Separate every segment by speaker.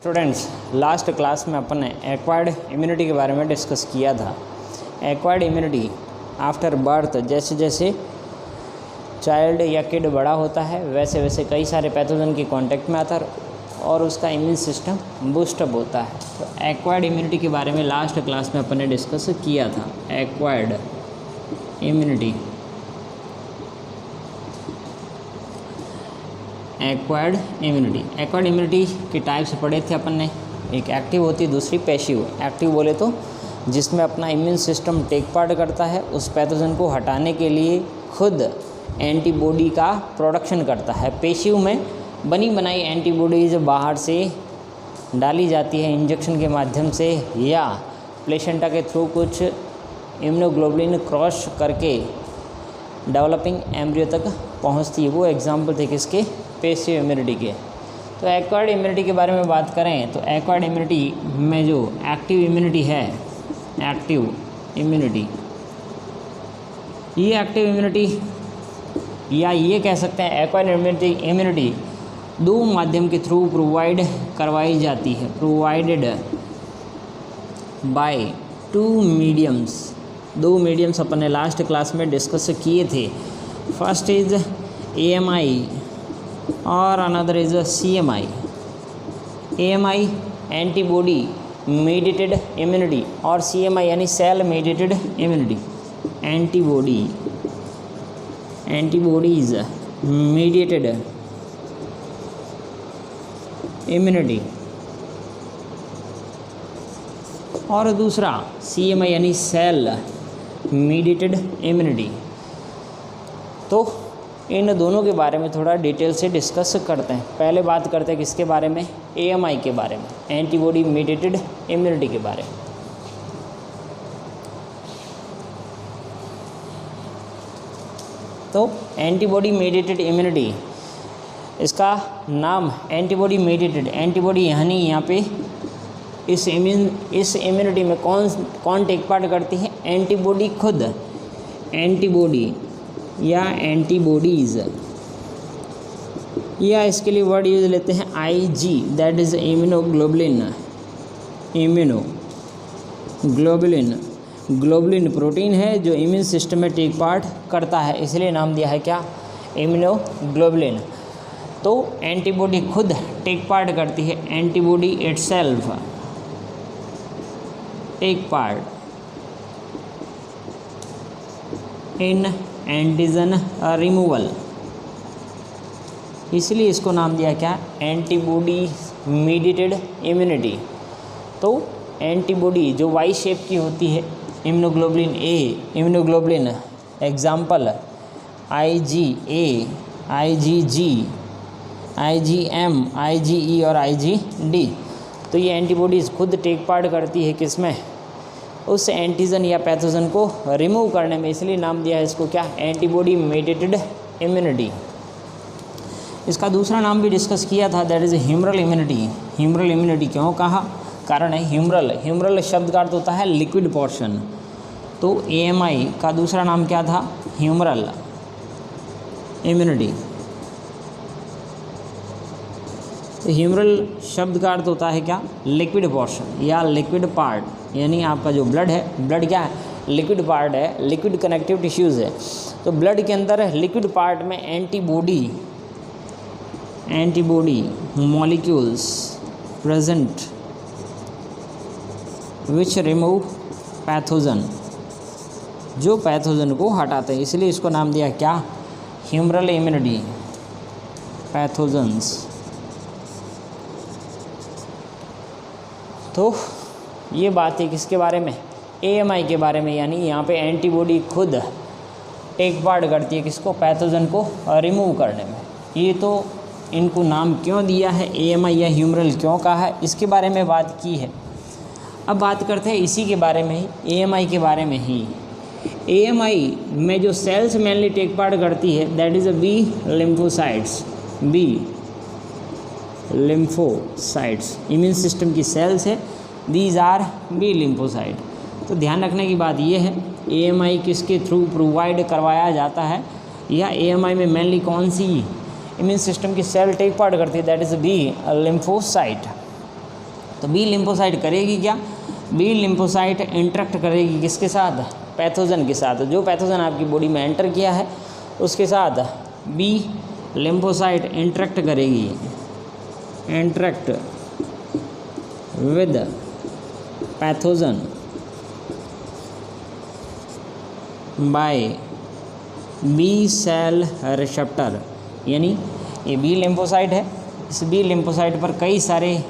Speaker 1: Students, last class में अपन ने acquired immunity के बारे में डिस्कस किया था। एक्वायर्ड इम्यूनिटी आफ्टर बर्थ, जैसे जैसे चाइल्ड या किड बड़ा होता है वैसे वैसे कई सारे पैथोजन के कांटेक्ट में आता है और उसका इम्यून सिस्टम बूस्टअप होता है। तो एक्वायर्ड इम्यूनिटी के बारे में लास्ट क्लास में अपन ने डिस्कस किया था। एक्वायर्ड इम्यूनिटी, एक्वायर्ड इम्यूनिटी की टाइप्स पढ़े थे अपन ने। एक एक्टिव होती है, दूसरी पैसिव। एक्टिव बोले तो जिसमें अपना इम्यून सिस्टम टेक पार्ट करता है, उस पैथोजन को हटाने के लिए खुद एंटीबॉडी का प्रोडक्शन करता है। पैसिव में बनी बनाई एंटीबॉडीज बाहर से डाली जाती है इंजेक्शन के माध्यम से या प्लेसेंटा के थ्रू कुछ इम्यूनोग्लोबुलिन क्रॉस करके डेवलपिंग एम्ब्रियो तक पहुंचती है। वो एग्जाम्पल थे किसके? पैसिव इम्यूनिटी के। तो एक्वायर्ड इम्यूनिटी के बारे में बात करें तो एक्वायर्ड इम्यूनिटी में जो एक्टिव इम्यूनिटी है, एक्टिव इम्यूनिटी, ये एक्टिव इम्यूनिटी या ये कह सकते हैं एक्वायर्ड इम्यूनिटी दो माध्यम के थ्रू प्रोवाइड करवाई जाती है। Provided by two mediums. दो मीडियम्स अपन ने लास्ट क्लास में डिस्कस किए थे। फर्स्ट इज AMI और another is CMI। AMI antibody mediated immunity और CMI यानी cell mediated immunity. Antibodies mediated immunity और दूसरा CMI यानी सेल मेडिएटेड इम्यूनिटी। तो इन दोनों के बारे में थोड़ा डिटेल से डिस्कस करते हैं। पहले बात करते हैं किसके बारे में? AMI के बारे में, एंटीबॉडी मेडिएटेड इम्यूनिटी के बारे में। तो एंटीबॉडी मेडिएटेड इम्यूनिटी, इसका नाम एंटीबॉडी मेडिएटेड, एंटीबॉडी यानी यहाँ पे इस इम्यूनिटी में कौन टेक पार्ट करती है? एंटीबॉडी खुद, एंटीबॉडी या एंटीबॉडीज़, या इसके लिए वर्ड यूज लेते हैं IG, that is globulin protein है जो इम्यून सिस्टम में टेक पार्ट करता है, इसलिए नाम दिया है क्या? इम्यूनोग्लोबुलिन। तो एंटीबॉडी खुद टेक पार्ट करती है, antibody itself take part in antigen removal, इसलिए इसको नाम दिया क्या? Antibody mediated immunity. तो एंटीबॉडी जो वाई शेप की होती है, immunoglobulin A, immunoglobulin example IgA, IgG, IgM, IgE और IgD। तो ये एंटीबॉडीज़ खुद टेक पार्ट करती है किसमें? उस एंटीजन या पैथोजन को रिमूव करने में, इसलिए नाम दिया है इसको क्या? Antibody mediated immunity. इसका दूसरा नाम भी डिस्कस किया था, that is humoral immunity. Humoral immunity क्यों कहा? कारण है ह्यूमरल शब्द का अर्थ होता है लिक्विड पोर्शन। तो AMI का दूसरा नाम क्या था? Humoral immunity. तो ह्यूमरल शब्द का अर्थ होता है क्या? लिक्विड पोर्शन या लिक्विड पार्ट, यानी आपका जो ब्लड है, ब्लड क्या है? लिक्विड पार्ट है, लिक्विड कनेक्टिव टिश्यूज़ है। तो ब्लड के अंदर लिक्विड पार्ट में antibody molecules present which remove pathogen, जो पैथोजन को हटाते हैं, इसलिए इसको नाम दिया क्या? Humoral immunity, pathogens. तो ये बात है किसके बारे में? AMI के बारे में, यानी यहाँ पे एंटीबॉडी खुद टेक पार्ट करती है किसको? पैथोजन को रिमूव करने में। ये तो इनको नाम क्यों दिया है, AMI या ह्यूमरल क्यों कहा है, इसके बारे में बात की है। अब बात करते हैं इसी के बारे में ही, AMI के बारे में ही। AMI में जो सेल्स मेनली टेक पार्ट करती है, that is B lymphocytes, immune system की सेल्स है, दीज आर B लिम्फोसाइट। तो ध्यान रखने की बात यह है, AMI किसके थ्रू प्रोवाइड करवाया जाता है, या AMI में मेनली कौन सी इम्यून सिस्टम की सेल टेक पार्ट करती है, दैट इज़ B लिम्फोसाइट। तो बी लिम्फोसाइट करेगी क्या, बी लिम्फोसाइट इंटरेक्ट करेगी किसके साथ, पैथोजन के साथ। जो पैथोजन आपकी बॉडी में एंटर किया है उसके साथ बी लिम्फोसाइट इंटरेक्ट करेगी, interact with pathogen by B cell receptor. यानी ये बी लिम्फोसाइट है, इस बी लिम्फोसाइट पर कई सारे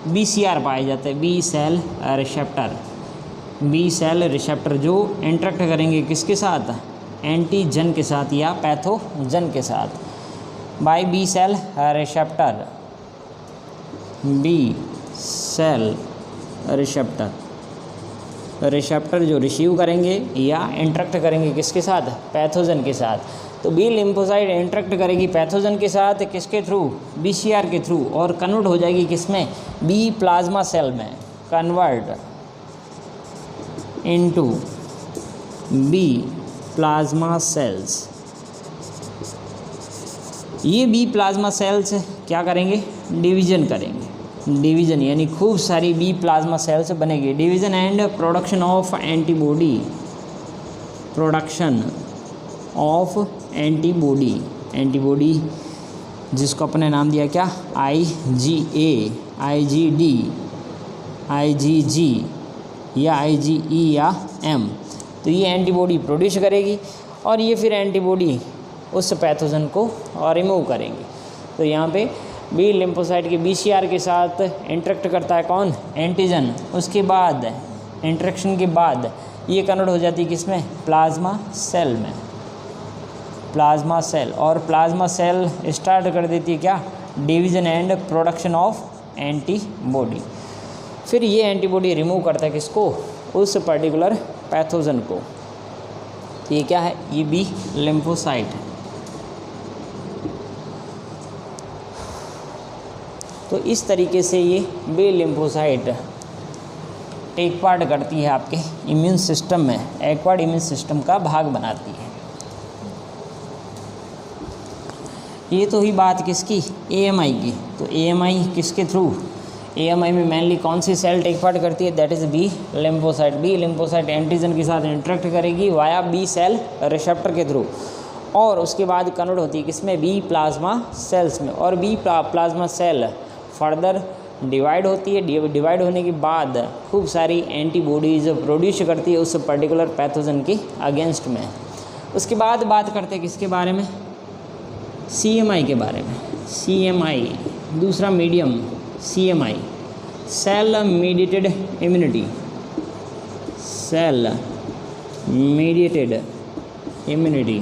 Speaker 1: BCR पाए जाते हैं, B cell receptor. B cell receptor जो इंटरेक्ट करेंगे किसके साथ, एंटीजन के साथ या पैथोजन के साथ by B cell receptor, B cell receptor. Receptor जो रिसीव करेंगे या इंटरेक्ट करेंगे किसके साथ, पैथोजन के साथ। तो बी लिम्फोसाइट इंटरेक्ट करेगी पैथोजन के साथ किसके थ्रू, BCR के थ्रू, और कन्वर्ट हो जाएगी किसमें, बी प्लाज्मा सेल में, convert into B plasma cells. ये बी प्लाज्मा सेल्स क्या करेंगे, डिवीजन करेंगे, डिवीजन यानी खूब सारी बी प्लाज्मा सेल्स बनेगी। Division and production of antibody, production of antibody, antibody जिसको अपने नाम दिया क्या, IgA, IgD, IgG या IgE या M। तो ये एंटीबॉडी प्रोड्यूस करेगी और ये फिर एंटीबॉडी उस पैथोजन को रिमूव करेंगे। तो यहाँ पे बी लिम्फोसाइट के BCR के साथ इंटरेक्ट करता है कौन, एंटीजन। उसके बाद इंटरेक्शन के बाद ये कन्वर्ट हो जाती है किसमें, प्लाज्मा सेल में, प्लाज्मा सेल। और प्लाज्मा सेल स्टार्ट कर देती है क्या, division and production of antibody. फिर ये एंटीबॉडी रिमूव करता है किसको, उस पर्टिकुलर पैथोजन को। तो ये क्या है, ये बी लिम्फोसाइट है। तो इस तरीके से ये बी लिम्फोसाइट टेक पार्ट करती है आपके इम्यून सिस्टम में, एक्वायर्ड इम्यून सिस्टम का भाग बनाती है। ये तो ही बात किसकी, AMI की। तो AMI किसके थ्रू, AMI में मेनली कौन सी सेल टेक पार्ट करती है, that is B lymphocyte. B lymphocyte antigen के साथ इंटरेक्ट करेगी वाया बी सेल रिसेप्टर के थ्रू, और उसके बाद कन्वर्ट होती है किसमें, बी प्लाज्मा सेल्स में। और B plasma cell further divide होती है, डिवाइड होने के बाद खूब सारी एंटीबॉडीज़ प्रोड्यूस करती है उस पर्टिकुलर पैथोजन के अगेंस्ट में। उसके बाद बात करते हैं किसके बारे में, CMI के बारे में। CMI दूसरा medium, CMI cell mediated immunity, cell mediated immunity.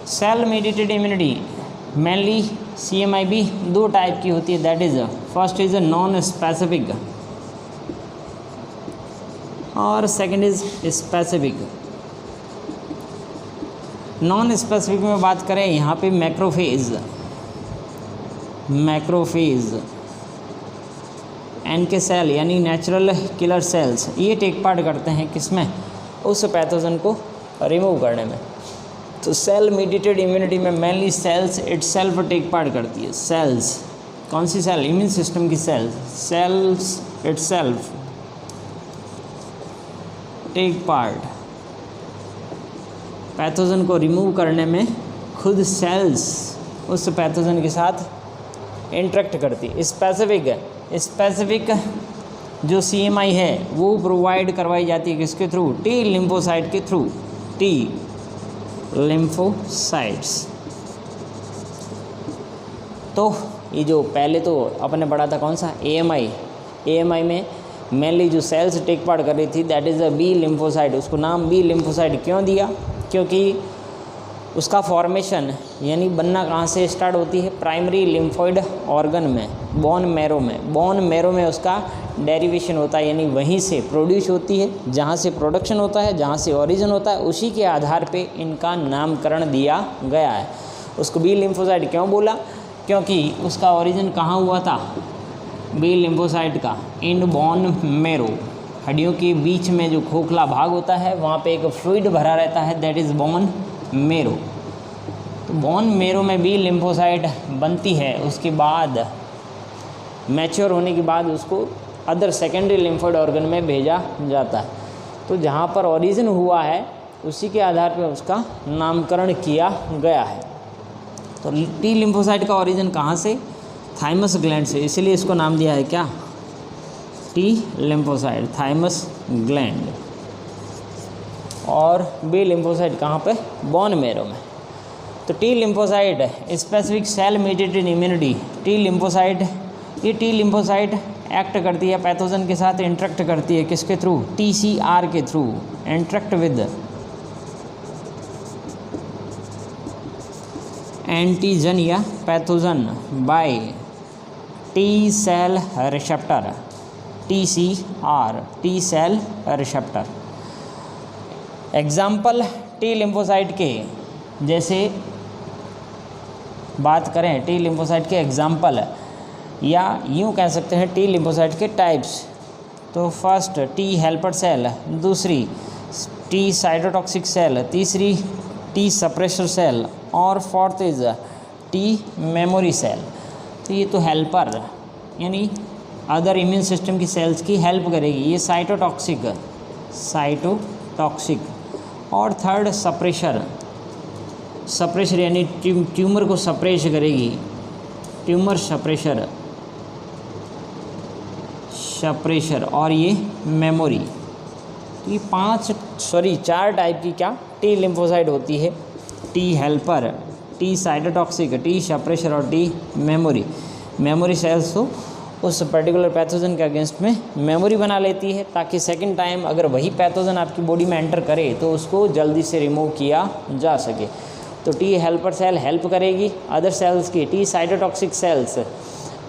Speaker 1: Cell mediated immunity mainly CMI भी दो टाइप की होती है, that is first is non specific और second is specific. Non specific में बात करें यहाँ पे मैक्रोफेज, मैक्रोफेज NK सेल यानी नेचुरल किलर सेल्स, ये टेक पार्ट करते हैं किसमें, उस पैथोजन को रिमूव करने में। तो सेल मीडिएटेड इम्यूनिटी में mainly cells itself take part करती है। सेल्स कौन सी सेल, इम्यून सिस्टम की cells, cells itself take part pathogen को रिमूव करने में। खुद सेल्स उस पैथोजन के साथ इंटरेक्ट करती है। स्पेसिफिक है, स्पेसिफिक जो CMI है वो प्रोवाइड करवाई जाती है किसके थ्रू, T लिम्फोसाइट के थ्रू, T लिम्फोसाइट्स। तो ये जो पहले तो अपने पढ़ा था कौन सा, AMI में मेनली जो सेल्स टेक पार्ट कर रही थी that is a B lymphocyte. उसको नाम बी लिम्फोसाइट क्यों दिया, क्योंकि उसका फॉर्मेशन यानी बनना कहाँ से स्टार्ट होती है, प्राइमरी लिम्फोइड ऑर्गन में, बोन मैरो में। बोन मैरो में उसका डेरिवेशन होता है, यानी वहीं से प्रोड्यूस होती है, जहाँ से प्रोडक्शन होता है, जहाँ से ओरिजिन होता है, उसी के आधार पे इनका नामकरण दिया गया है। उसको बी लिम्फोसाइट क्यों बोला, क्योंकि उसका ओरिजिन कहाँ हुआ था, बी लिम्फोसाइट का इन बोन मैरो, हड्डियों के बीच में जो खोखला भाग होता है वहाँ पे एक फ्लूइड भरा रहता है, दैट इज़ बोन मैरो। तो बोन मेरो में बी लिम्फोसाइट बनती है, उसके बाद मैच्योर होने के बाद उसको अदर सेकेंडरी लिम्फोइड ऑर्गन में भेजा जाता है। तो जहाँ पर ओरिजिन हुआ है उसी के आधार पर उसका नामकरण किया गया है। तो टी लिम्फोसाइट का ओरिजिन कहाँ से? थाइमस ग्लैंड से, इसीलिए इसको नाम दिया है क्या? T lymphocyte, thymus gland. और बी लिम्फोसाइट कहाँ पे? बोन मेरो में। तो T lymphocyte specific cell mediated immunity, T lymphocyte, ये टी लिम्फोसाइट एक्ट करती है पैथोजन के साथ, इंटरेक्ट करती है किसके थ्रू? TCR के थ्रू, इंटरेक्ट विद एंटीजन या pathogen by T cell receptor, TCR, T cell receptor. Example T lymphocyte के, जैसे बात करें टी लिम्फोसाइट के एग्जाम्पल, या यूँ कह सकते हैं टी लिम्फोसाइट के टाइप्स। तो फर्स्ट टी हेल्पर सेल, दूसरी टी साइटोटॉक्सिक सेल, तीसरी टी सप्रेसर सेल, और fourth is T memory cell. तो ये तो हेल्पर यानी अदर इम्यून सिस्टम की सेल्स की हेल्प करेगी, ये साइटोटॉक्सिक, और थर्ड सप्रेशर, सप्रेशर यानी ट्यूमर को सप्रेश करेगी, ट्यूमर सप्रेशर, और ये मेमोरी। तो ये 4 टाइप की क्या टी लिम्फोसाइट होती है? T helper, T cytotoxic, T suppressor और टी मेमोरी। मेमोरी सेल्स तो उस पर्टिकुलर पैथोजन के अगेंस्ट में मेमोरी बना लेती है, ताकि सेकंड टाइम अगर वही पैथोजन आपकी बॉडी में एंटर करे तो उसको जल्दी से रिमूव किया जा सके। तो टी हेल्पर सेल हेल्प करेगी अदर सेल्स की। टी साइटोटॉक्सिक सेल्स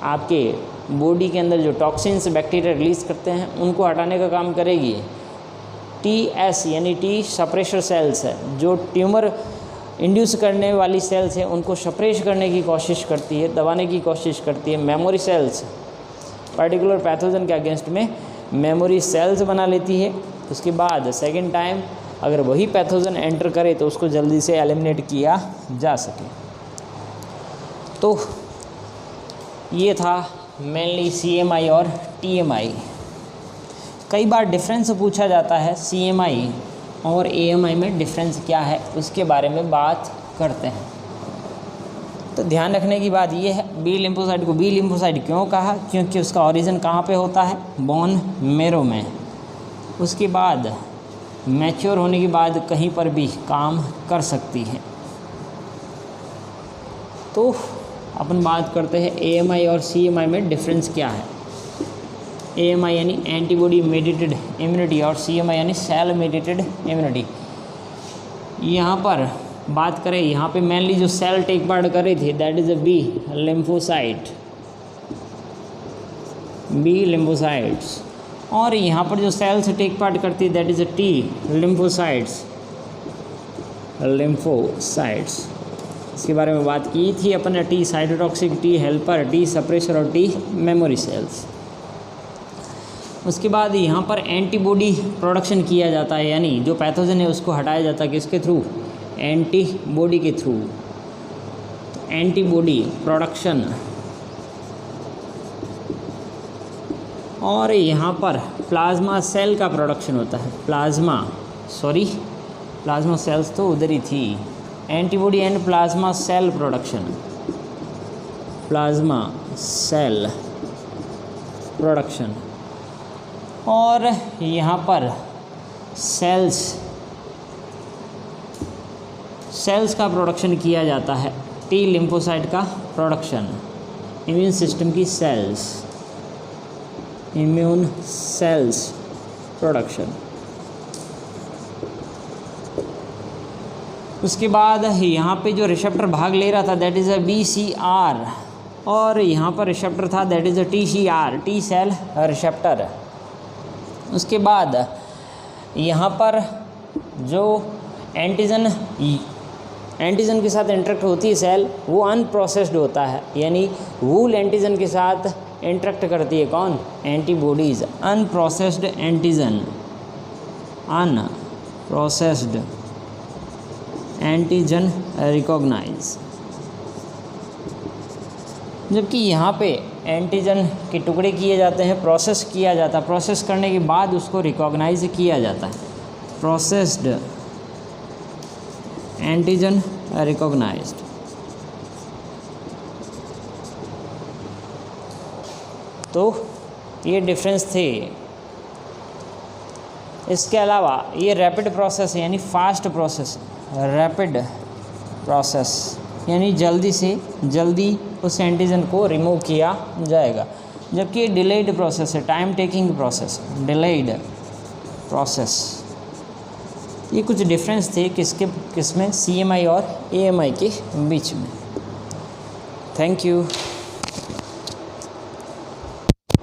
Speaker 1: आपके बॉडी के अंदर जो टॉक्सिन्स बैक्टीरिया रिलीज़ करते हैं उनको हटाने का काम करेगी। TS यानी टी सप्रेशर सेल्स है, जो ट्यूमर इंड्यूस करने वाली सेल्स हैं उनको सप्रेश करने की कोशिश करती है, दबाने की कोशिश करती है। मेमोरी सेल्स पर्टिकुलर पैथोजन के अगेंस्ट में मेमोरी सेल्स बना लेती है। उसके बाद सेकंड टाइम अगर वही पैथोजन एंटर करे तो उसको जल्दी से एलिमिनेट किया जा सके। तो ये था मेनली CMI और TMI। कई बार डिफरेंस पूछा जाता है CMI और AMI में डिफरेंस क्या है, उसके बारे में बात करते हैं। तो ध्यान रखने की बात यह है, बी लिम्फोसाइट को बी लिम्फोसाइट क्यों कहा? क्योंकि उसका ओरिजिन कहाँ पे होता है? बोन मेरो में। उसके बाद मैच्योर होने के बाद कहीं पर भी काम कर सकती है। तो अपन बात करते हैं AMI और CMI में डिफरेंस क्या है। AMI यानी एंटीबॉडी मेडिएटेड इम्यूनिटी और CMI यानी सेल मेडिएटेड इम्यूनिटी। यहाँ पर बात करें, यहाँ पे मेनली जो सेल टेक पार्ट कर रही थी that is a B lymphocyte, B lymphocytes. और यहाँ पर जो सेल्स टेक पार्ट करती है that is a T lymphocytes, इसके बारे में बात की थी अपन ने। T cytotoxic, T helper, T suppressor और टी मेमोरी सेल्स। उसके बाद यहाँ पर एंटीबॉडी प्रोडक्शन किया जाता है, यानी जो पैथोजन है उसको हटाया जाता है किसके थ्रू? एंटीबॉडी के थ्रू। Antibody production. और यहाँ पर प्लाज्मा सेल का प्रोडक्शन होता है। प्लाज्मा सेल्स तो उधर ही थी। Antibody and plasma cell production, plasma cell production. और यहाँ पर सेल्स का प्रोडक्शन किया जाता है। टी लिम्फोसाइट का प्रोडक्शन, इम्यून सिस्टम की सेल्स, इम्यून सेल्स प्रोडक्शन। उसके बाद यहाँ पे जो रिसेप्टर भाग ले रहा था दैट इज़ अ BCR, और यहाँ पर रिसेप्टर था that is a TCR, T cell receptor. उसके बाद यहाँ पर जो एंटीजन के साथ इंटरेक्ट होती है सेल, वो अनप्रोसेस्ड होता है, यानी वूल एंटीजन के साथ इंटरेक्ट करती है कौन? एंटीबॉडीज़। Unprocessed antigen recognise. जबकि यहाँ पे एंटीजन के टुकड़े किए जाते हैं, प्रोसेस किया जाता है, प्रोसेस करने के बाद उसको रिकॉग्नाइज किया जाता है, प्रोसेस्ड एंटीजन रिकॉग्नाइज्ड। तो ये डिफरेंस थे। इसके अलावा ये रैपिड प्रोसेस यानी फास्ट प्रोसेस, रैपिड प्रोसेस यानी जल्दी से जल्दी उस एंटीजन को रिमूव किया जाएगा। जबकि ये डिलेड प्रोसेस है, time taking process, delayed process. ये कुछ डिफरेंस थे किसमें, CMI और AMI के बीच में। Thank you.